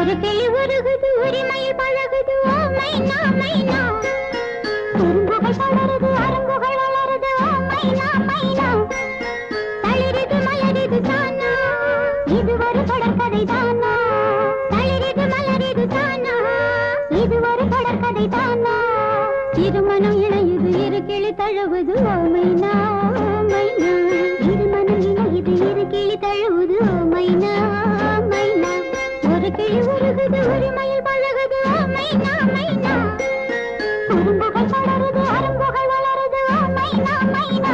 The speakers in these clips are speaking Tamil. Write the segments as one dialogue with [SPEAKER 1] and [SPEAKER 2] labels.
[SPEAKER 1] ஒரு கிளி உருகுது உரிமையில் பழகுது ஓ மைனா மைனா குறும்புகள் தொடருது அரும்புகள் வளருது ஓ மைனா மைனா தளிரிது மலரிது தானா இது ஒரு தொடர்கதை தானா தளிரிது மலரிது தானா இது ஒரு தொடர்கதை தானா இருமனம் இணையுது இரு கிளி தழுவுது ஓ மைனா மைனா இருமனம் இணையுது இரு கிளி தழுவுது ஓ மைனா மைனா ஒரு கிளி உருகுது உரிமையில் பழகுது ஓ மைனா மைனா குறும்புகள் தொடருது அரும்புகள் வளருது ஓ மைனா மைனா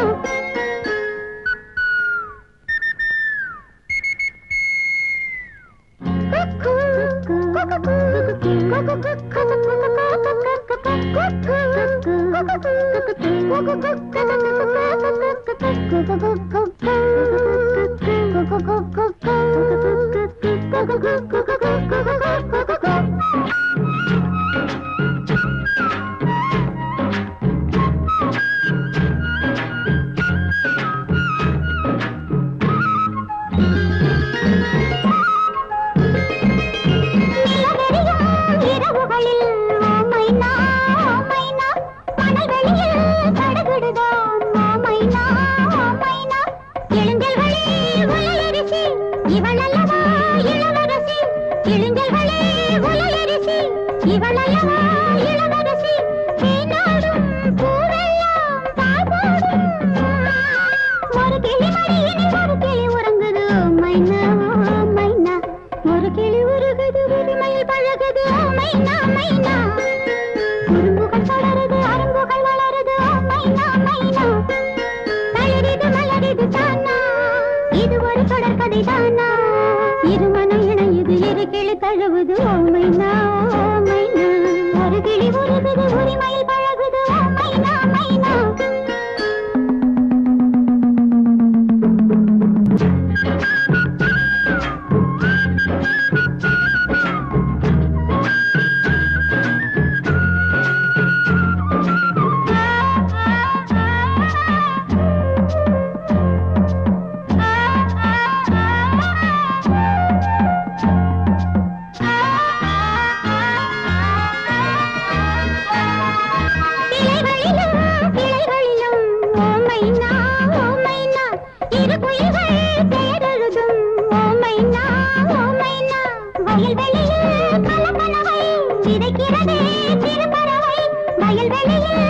[SPEAKER 1] வயல் வெளியில்